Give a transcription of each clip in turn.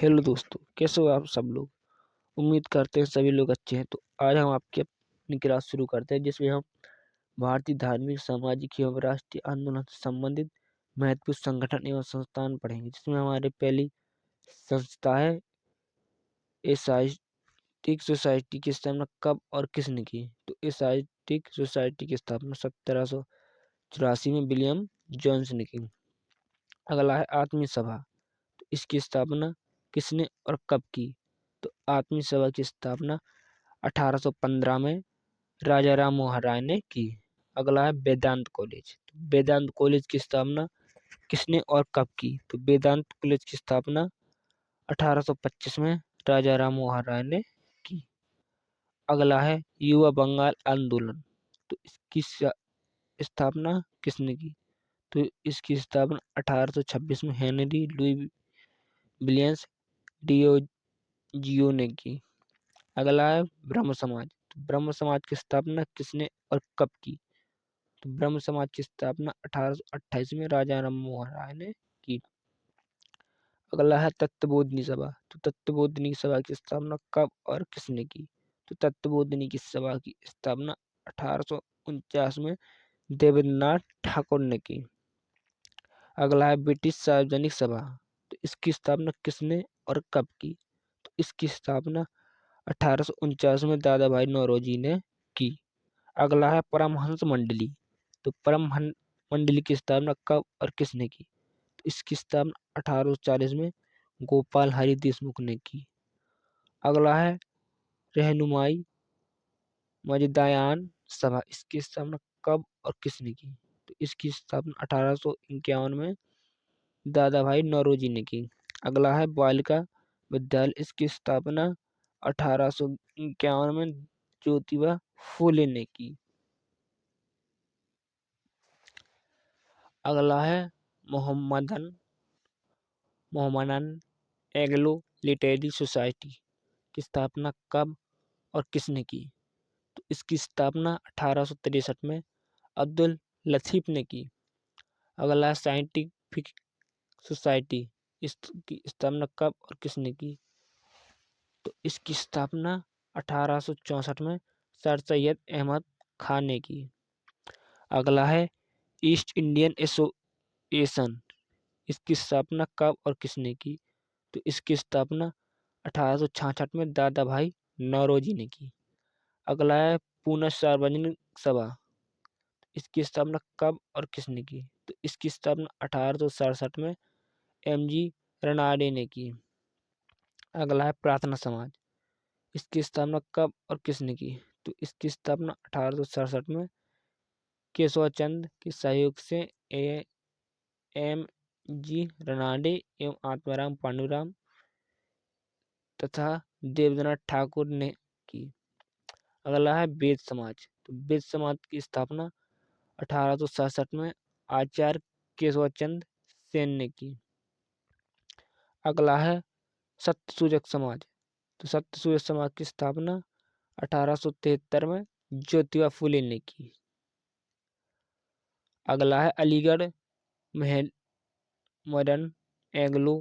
Hello दोस्तों, कैसे हो आप सब लोग। उम्मीद करते हैं सभी लोग अच्छे हैं। तो आज हम आपकी अपनी क्लास शुरू करते हैं, जिसमें हम भारतीय धार्मिक, सामाजिक एवं राष्ट्रीय आंदोलन से संबंधित महत्वपूर्ण संगठन एवं संस्थान पढ़ेंगे। जिसमें हमारी पहली संस्था है एशियाटिक सोसाइटी की स्थापना कब और किसने की। तो एशियाटिक सोसाइटी की स्थापना 1784 में विलियम जोन्स ने की। अगला है आत्मीय सभा। तो इसकी स्थापना किसने और कब की। तो आत्मीय सभा की स्थापना 1815 में राजा राम मोहन राय ने की। अगला है वेदांत कॉलेज। तो वेदांत कॉलेज की स्थापना किसने और कब की। तो वेदांत कॉलेज की स्थापना 1825 में राजा राम मोहन राय ने की। अगला है युवा बंगाल आंदोलन। तो इसकी स्थापना किसने की। तो इसकी स्थापना 1826 में हेनरी लुई विलियम्स डियोजियो ने की। अगला है ब्रह्म समाज। तो ब्रह्म समाज की स्थापना किसने और कब की। तो ब्रह्म समाज की स्थापना 1828 में राजा राम मोहन राय ने की। अगला है तत्वबोधिनी सभा। तो तत्वबोधिनी सभा की स्थापना कब और किसने की। तो तत्वबोधिनी की सभा की स्थापना 1849 में देवेंद्रनाथ ठाकुर ने की। अगला है ब्रिटिश सार्वजनिक सभा। तो इसकी स्थापना किसने और कब की। तो इसकी स्थापना 1849 में दादा भाई नौरोजी ने की। अगला है परमहंस मंडली। तो परमहंस मंडली की स्थापना कब और किसने की। तो इसकी स्थापना 1840 में गोपाल हरि देशमुख ने की। अगला है रहनुमाई मजदायान सभा। इसकी स्थापना कब और किसने की। तो इसकी स्थापना 1851 में दादा भाई नौरोजी ने की। अगला है बालिका विद्यालय। इसकी स्थापना 1851 में ज्योतिबा फूले ने की। अगला है मोहम्मदन एंग्लो लिटरेरी सोसाइटी की स्थापना कब और किसने की। तो इसकी स्थापना 1863 में अब्दुल लतीफ ने की। अगला है साइंटिफिक सोसाइटी। इसकी स्थापना कब और किसने की। तो इसकी स्थापना 1864 में सर सैयद अहमद खान ने की। अगला है ईस्ट इंडियन एसोसिएशन। इसकी स्थापना कब और किसने की। तो इसकी स्थापना 1866 में दादा भाई नौरोजी ने की। अगला है पूना सार्वजनिक सभा। इसकी स्थापना कब और किसने की। तो इसकी स्थापना 1867 में एम जी रनाडे ने की। अगला है प्रार्थना समाज। इसकी स्थापना कब और किसने की। तो इसकी स्थापना 1867 में केशव चंद के सहयोग से एम जी रनाडे एवं आत्माराम पांडुराम तथा देवेंद्रनाथ ठाकुर ने की। अगला है वेद समाज। तो वेद समाज की स्थापना 1867 में आचार्य केशव चंद सेन ने की। अगला है सत्यसूजक समाज। तो सत्यसूजक समाज की स्थापना 1873 में ज्योतिबा फूले ने की। अगला है Aligarh modern Anglo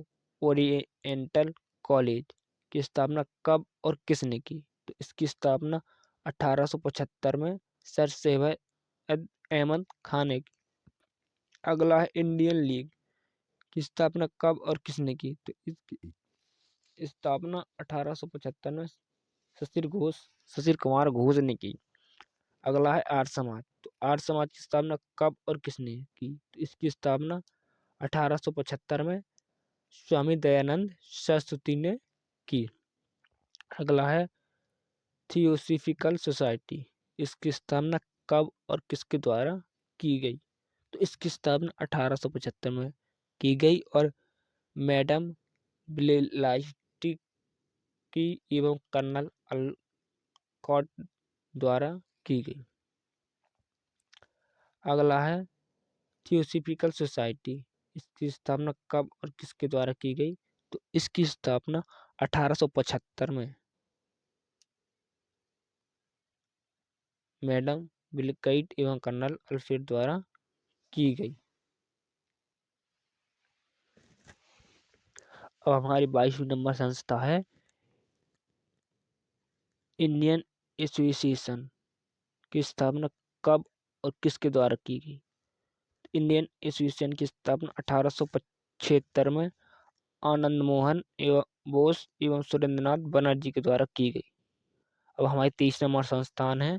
oriental college की स्थापना कब और किसने की। तो इसकी स्थापना 1875 में सर सैयद अहमद खान ने की। अगला है इंडियन लीग की स्थापना कब और किसने की। तो इसकी स्थापना 1875 में शशिर कुमार घोष ने की। अगला है आर्य समाज। तो आर्य समाज की स्थापना कब और किसने की। तो इसकी स्थापना 1875 में स्वामी दयानंद सरस्वती ने की। अगला है थियोसॉफिकल सोसाइटी। इसकी स्थापना कब और किसके द्वारा की गई। तो इसकी स्थापना 1875 में की गई और मैडम ब्लेलास्टी की एवं कर्नल अलकॉट द्वारा की गई। अगला है थियोसॉफिकल सोसाइटी। इसकी स्थापना कब और किसके द्वारा की गई। तो इसकी स्थापना 1875 में मैडम बिलकाइट एवं कर्नल अल्फ्रेड द्वारा की गई। अब हमारी 22वीं नंबर संस्था है इंडियन एसोसिएशन की स्थापना कब और किसके द्वारा की गई? इंडियन एसोसिएशन की स्थापना 1875 में आनंद मोहन एवं बोस एवं सुरेंद्रनाथ बनर्जी के द्वारा की गई। अब हमारी 30 नंबर संस्थान है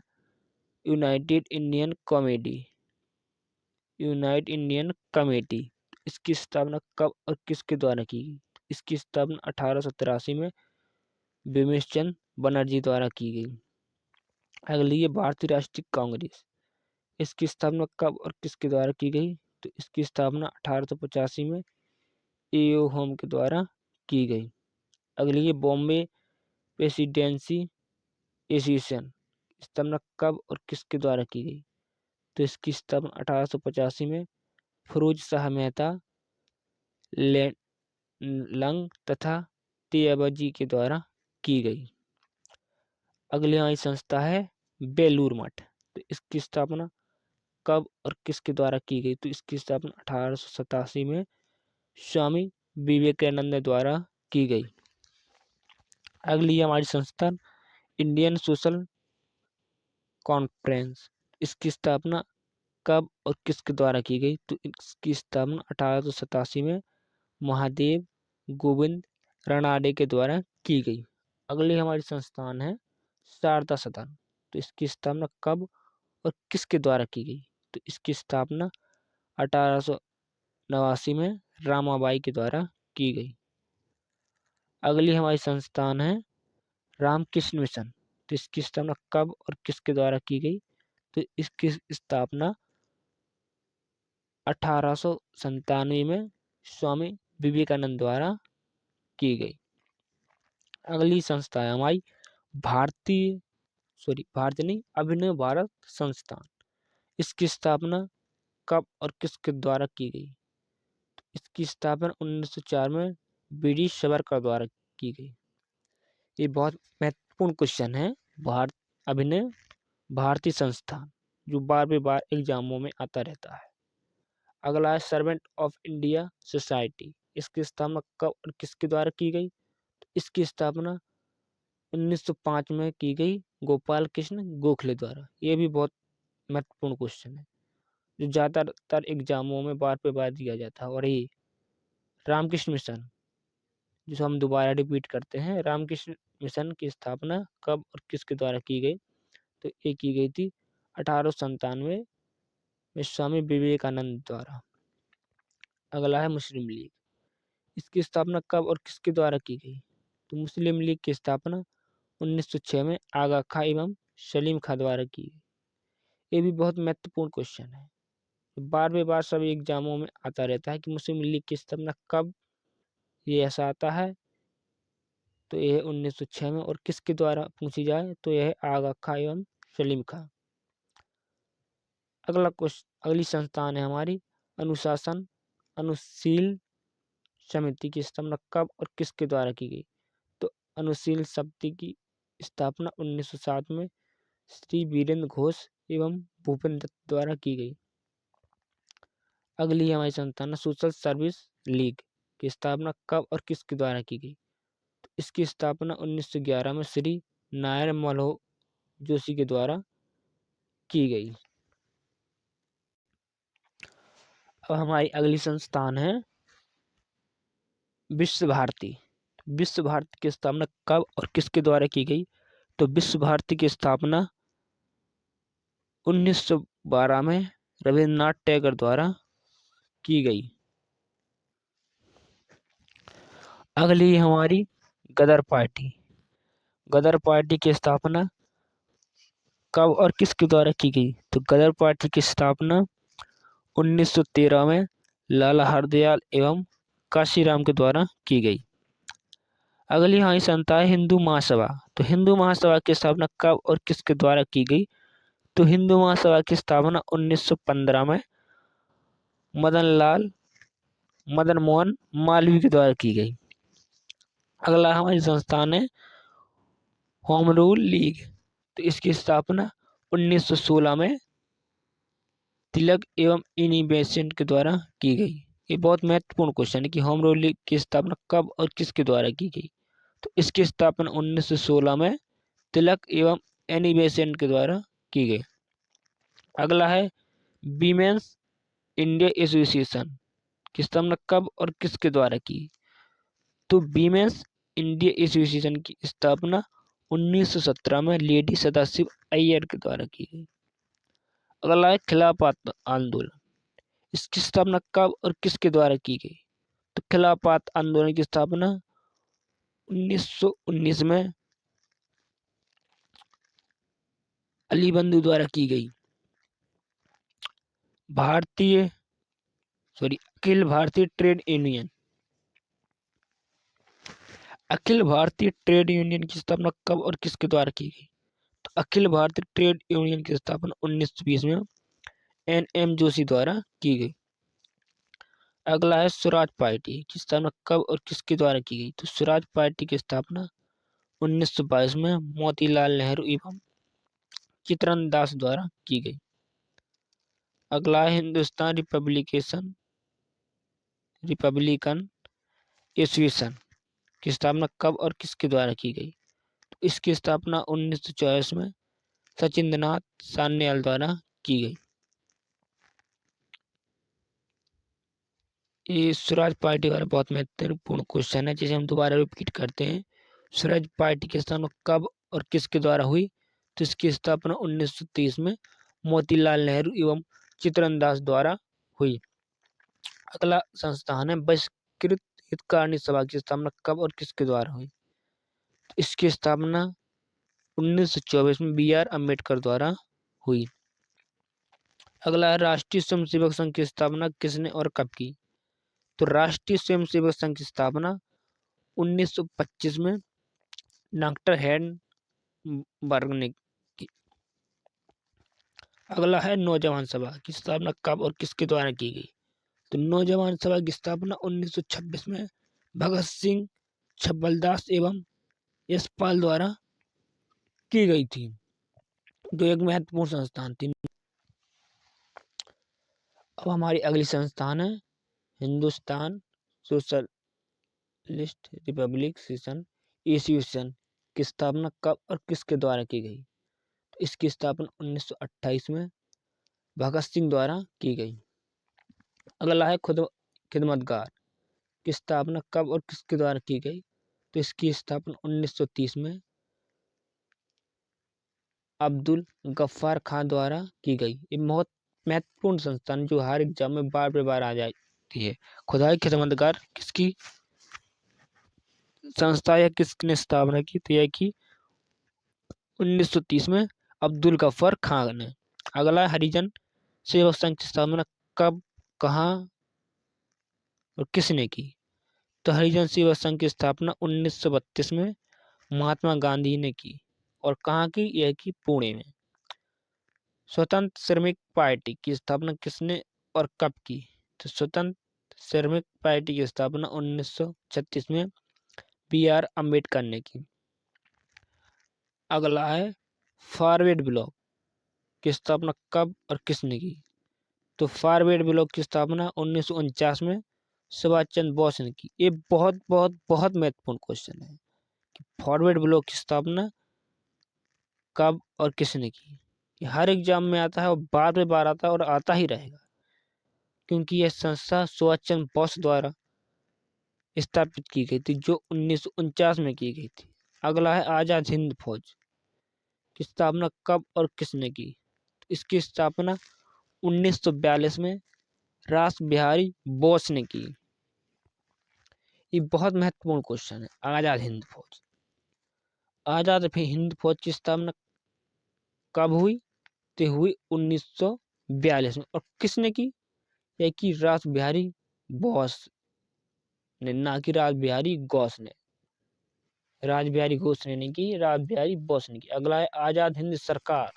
United Indian comedy unite Indian committee. इसकी स्थापना कब और किसके द्वारा की गई? इसकी स्थापना 1883 में बिमोशन बनर्जी द्वारा की गई। अगली है भारतीय राष्ट्रीय कांग्रेस। इसकी स्थापना कब और किसके द्वारा की गई? तो इसकी स्थापना 1885 में एओ होम के द्वारा की गई। अगली है बॉम्बे प्रेसिडेंसी एसोसिएशन। स्थापना कब और किसके द्वारा की गई? तो इसकी स्थापना 1885 में फिरोज शाह मेहता लंग तथा तियाबाजी के द्वारा की गई। अगली हमारी संस्था है बेलूर मठ। तो इसकी स्थापना कब और किसके द्वारा की गई? तो इसकी स्थापना 1887 में स्वामी विवेकानंद द्वारा की गई। अगली हमारी संस्था इंडियन सोशल कॉन्फ्रेंस। इसकी स्थापना कब और किसके द्वारा की गई? तो इसकी स्थापना 1887 में महादेव गोविंद रानाडे के द्वारा की गई। अगली हमारी संस्थान है शारदा सदन। तो इसकी स्थापना कब और किसके द्वारा की गई? तो इसकी स्थापना 1889 में रामाबाई के द्वारा की गई। अगली हमारी संस्थान है रामकृष्ण मिशन। तो इसकी स्थापना कब और किसके द्वारा की गई? तो इसकी स्थापना 1897 में स्वामी विवेकानंद द्वारा की गई। अगली संस्था है हमारी भारतीय नहीं अभिनव भारत संस्थान। इसकी स्थापना कब और किसके द्वारा की गई? इसकी स्थापना 1904 में ब्रिटिश सावरकर द्वारा की गई। ये बहुत महत्वपूर्ण क्वेश्चन है। अभिनव भारतीय संस्थान जो बार एग्जामों में आता रहता है। अगला है सर्वेंट ऑफ इंडिया सोसाइटी। इसकी स्थापना कब और किसके द्वारा की गई? इसकी स्थापना 1905 में की गई गोपाल कृष्ण गोखले द्वारा। ये भी बहुत महत्वपूर्ण क्वेश्चन है जो ज़्यादातर एग्जामों में बार दिया जाता है। और ये रामकृष्ण मिशन जिसे हम दोबारा रिपीट करते हैं, रामकृष्ण मिशन की स्थापना कब और किसके द्वारा की गई? तो ये की गई थी 1897 में स्वामी विवेकानंद द्वारा। अगला है मुस्लिम लीग। इसकी स्थापना कब और किसके द्वारा की गई? तो मुस्लिम लीग की स्थापना 1906 में आगा खां एवं सलीम खां द्वारा की गई। ये भी बहुत महत्वपूर्ण क्वेश्चन है, बार सभी एग्जामों में आता रहता है कि मुस्लिम लीग की स्थापना कब, ये ऐसा आता है। तो यह 1906 में, और किसके द्वारा पूछी जाए तो यह आगा खां एवं सलीम खां। अगली संस्थान है हमारी अनुशासन अनुशील समिति की स्थापना कब और किसके द्वारा की गई? तो अनुशील समिति की स्थापना 1907 में श्री वीरेंद्र घोष एवं भूपेंद्र दत्त द्वारा की गई। अगली हमारी संस्थान सोशल सर्विस लीग की स्थापना कब और किसके द्वारा की गई? तो इसकी स्थापना 1911 में श्री नायर मल्हो जोशी के द्वारा की गई। अब हमारी अगली संस्थान है विश्व भारती। विश्व भारती की स्थापना कब और किसके द्वारा की गई? तो विश्व भारती की स्थापना 1912 में रविन्द्रनाथ टैगोर द्वारा की गई। अगली हमारी गदर पार्टी। गदर पार्टी की स्थापना कब और किसके द्वारा की गई? तो गदर पार्टी की स्थापना 1913 में लाला हरदयाल एवं काशीराम के द्वारा की गई। अगली हमारी संस्था है हिंदू महासभा। तो हिंदू महासभा की स्थापना कब और किसके द्वारा की गई? तो हिंदू महासभा की स्थापना 1915 में मदन मोहन मालवीय के द्वारा की गई। अगला हमारी संस्थान है होम रूल लीग। तो इसकी स्थापना 1916 में तिलक एवं इनी बेसेंट के द्वारा की गई। ये बहुत महत्वपूर्ण क्वेश्चन है कि होम रूल की स्थापना कब और किसके द्वारा की गई। तो इसकी स्थापना 1916 में तिलक एवं एनी बेसेंट के द्वारा की गई। अगला है वीमेंस इंडिया एसोसिएशन की स्थापना कब और किसके द्वारा की। तो वीमेंस इंडिया एसोसिएशन की स्थापना 1917 में लेडी सदाशिव अय्यर के द्वारा की गई। अगला है खिलाफत आंदोलन, इसकी स्थापना कब और किसके द्वारा की गई। तो खिलाफत आंदोलन की स्थापना 1919 में अली बंधु द्वारा की गई। Akhil Bharatiya trade union, Akhil Bharatiya trade union की स्थापना कब और किसके द्वारा की गई। तो अखिल भारतीय ट्रेड यूनियन की स्थापना 1920 में एन.एम. जोशी द्वारा की गई। अगला है स्वराज पार्टी की स्थापना कब और किसके द्वारा की गई। तो स्वराज पार्टी की स्थापना 1922 में मोतीलाल नेहरू एवं चित्तरंजन दास द्वारा की गई। अगला है हिंदुस्तान रिपब्लिकन एसोसिएशन की स्थापना कब और किसके द्वारा की गई। तो इसकी स्थापना 1924 में सचिंद्रनाथ सान्याल द्वारा की गई। ये स्वराज पार्टी वाला बहुत महत्वपूर्ण क्वेश्चन है, जिसे हम दोबारा रिपीट करते हैं। स्वराज पार्टी की स्थापना कब और किसके द्वारा हुई। तो इसकी स्थापना 1930 में मोतीलाल नेहरू एवं चित्तरंजन दास द्वारा हुई। अगला संस्थान है बहिष्कृत हितकारिणी सभा की स्थापना कब और किसके द्वारा हुई। तो इसकी स्थापना 1924 में बी.आर. अम्बेडकर द्वारा हुई। अगला है राष्ट्रीय स्वयंसेवक संघ की स्थापना किसने और कब की। तो राष्ट्रीय स्वयंसेवक संघ की स्थापना 1925 में डॉक्टर हेडनबर्ग ने की। अगला है नौजवान सभा की स्थापना कब और किसके द्वारा की गई। तो नौजवान सभा की स्थापना 1926 में भगत सिंह, छबलदास एवं यशपाल द्वारा की गई थी। जो एक महत्वपूर्ण संस्थान थी। अब हमारी अगली संस्थान है हिंदुस्तान सोशलिस्ट रिपब्लिक एसोसिएशन की स्थापना कब और किसके द्वारा की गई। तो इसकी स्थापना 1928 में भगत सिंह द्वारा की गई। अगला है खिदमतगार की स्थापना कब और किसके द्वारा की गई। तो इसकी स्थापना 1930 में अब्दुल गफ्फार खान द्वारा की गई। ये बहुत महत्वपूर्ण संस्थान जो हर एग्जाम में बार आ जाती है। खुदाई खिदमतगार किसकी संस्था या किसने स्थापना की। तो यह की 1930 में अब्दुल गफ्फार खान ने। अगला हरिजन सेवक संघ की स्थापना कब, कहाँ और किसने की। तो हरिजन सेवक संघ की स्थापना 1932 में महात्मा गांधी ने की। और कहाँ की, यह की पुणे में। स्वतंत्र श्रमिक पार्टी की स्थापना किसने और कब की। तो स्वतंत्र श्रमिक पार्टी की स्थापना 1936 में बी.आर. अम्बेडकर ने की। अगला है फॉरवर्ड ब्लॉक की स्थापना कब और किसने की। तो फॉरवर्ड ब्लॉक की स्थापना 1949 में सुभाष चंद्र बोस ने की। ये बहुत बहुत बहुत महत्वपूर्ण क्वेश्चन है कि फॉरवर्ड ब्लॉक की स्थापना कब और किसने की। ये हर एग्जाम में आता है और बार आता है और आता ही रहेगा, क्योंकि यह संस्था सुभाष चंद्र बोस द्वारा स्थापित की गई थी, जो 1949 में की गई थी। अगला है आजाद हिंद फौज की स्थापना कब और किसने की। इसकी स्थापना 1942 में रास बिहारी बोस ने की। ये बहुत महत्वपूर्ण क्वेश्चन है। आजाद हिंद फौज, आजाद हिंद फौज की स्थापना कब हुई। तो हुई 1942 में। और किसने की, यह की रास बिहारी बोस ने, ना कि रास बिहारी घोष ने। रास बिहारी घोष ने नहीं की, रास बिहारी बोस ने की। अगला है आजाद हिंद सरकार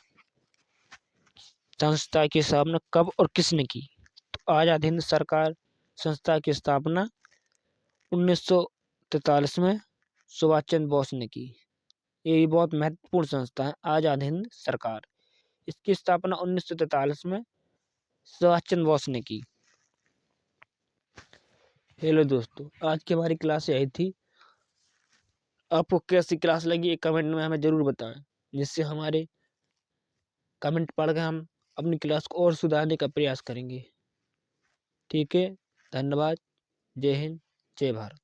संस्था की स्थापना कब और किसने की। तो आजाद हिंद सरकार संस्था की स्थापना 1943 में सुभाष चंद्र बोस ने की। ये बहुत महत्वपूर्ण संस्था है आजाद हिंद सरकार। इसकी स्थापना 1943 में सुभाष चंद्र बोस ने की। हेलो दोस्तों, आज की हमारी क्लास यही थी। आपको कैसी क्लास लगी एक कमेंट में हमें ज़रूर बताएं, जिससे हमारे कमेंट पढ़कर हम अपनी क्लास को और सुधारने का प्रयास करेंगे। ठीक है, धन्यवाद। जय हिंद, जय भारत।